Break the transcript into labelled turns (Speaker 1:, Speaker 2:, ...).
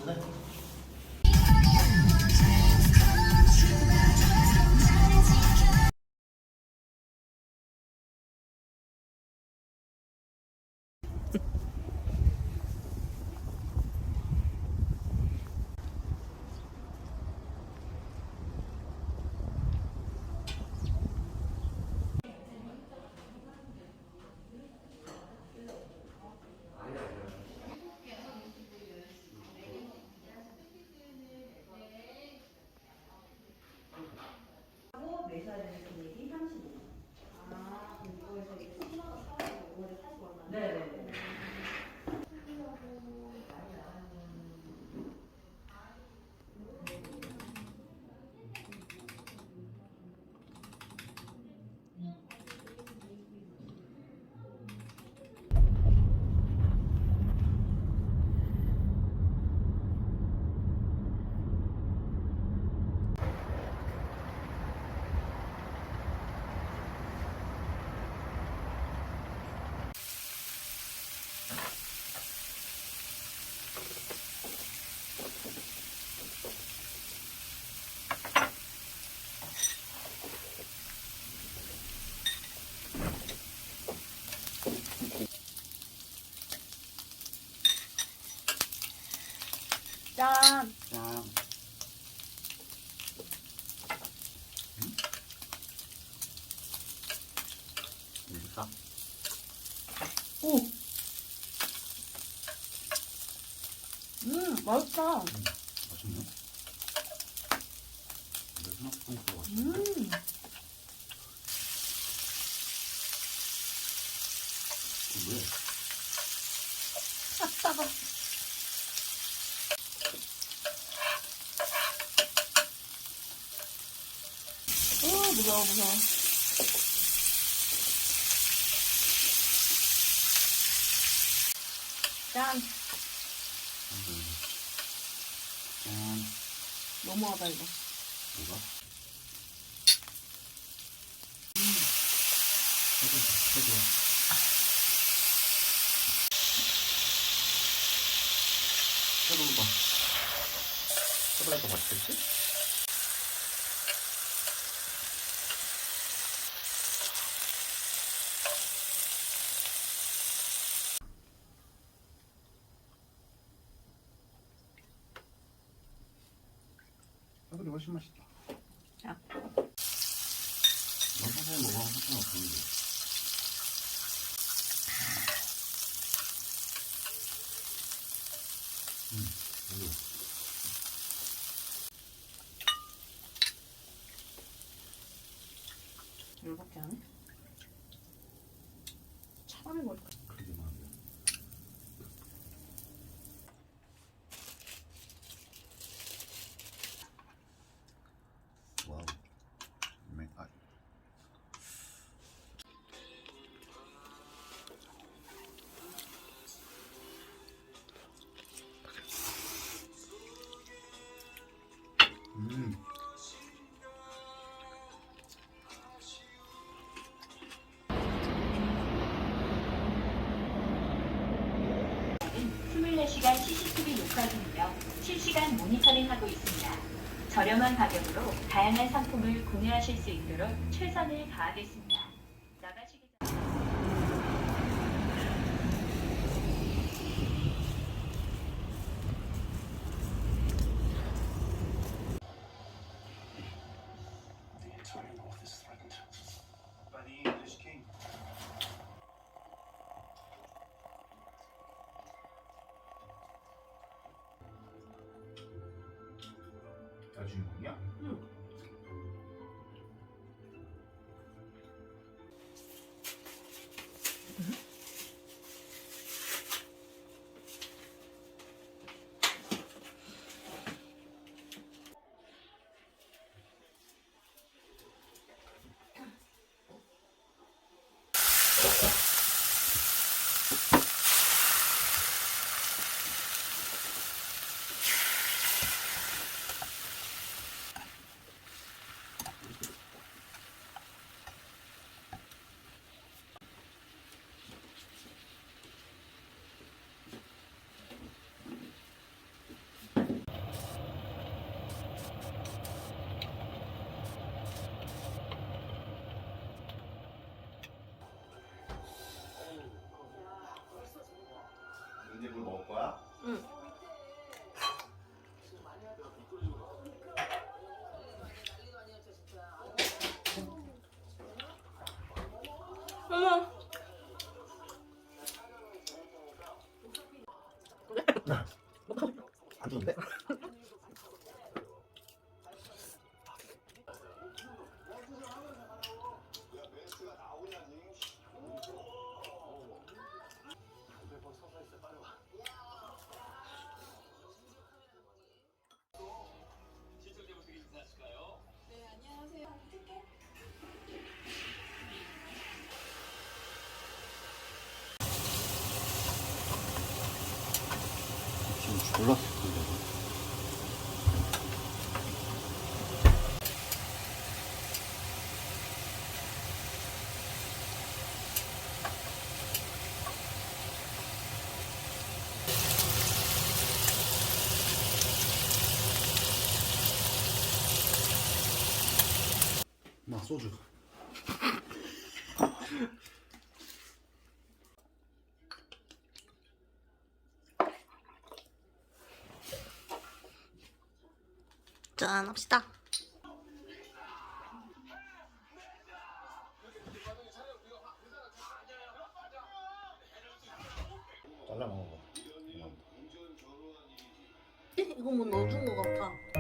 Speaker 1: 네.
Speaker 2: 내셔야 되는 금액이 35만 원. 아, 그럼 이거에서 이제 10만 원 사고 5월에 40만 원. 네네네.
Speaker 3: 짠.
Speaker 1: 짠. 싹.
Speaker 3: 오. 맛있다.
Speaker 1: 맛있네. 이거 생각보다 맛있어. 왜?
Speaker 3: 아, 따가. 무서워, 무서워. 짠.
Speaker 1: 짠.
Speaker 3: 너무하다, 이거.
Speaker 1: 뭐가? 해줘. 해봐. 해보니까 맛있겠지? 해보니 훨씬 맛있다.
Speaker 3: 자.
Speaker 1: 넌 사실 먹으면 상관없는데. 이거.
Speaker 3: 이거밖에 안 해? 차라리 버릴까?
Speaker 1: 그러게만 하면. 와우. 아.
Speaker 4: 는 24시간 CCTV 녹화 중이며 실시간 모니터링하고 있습니다. 저렴한 가격으로 다양한 상품을 구매하실 수 있도록 최선을 다하겠습니다. 나가시기 전...
Speaker 1: 다 주인공이야?
Speaker 3: 응.
Speaker 1: 먹을 거야?
Speaker 3: 응. 어머.
Speaker 1: 안 좋은데? 지금 졸라 슬픈데. 마 소주.
Speaker 3: 짠 합시다.
Speaker 1: 잘라 먹어.
Speaker 3: 이거 뭐 넣어준 거 같아.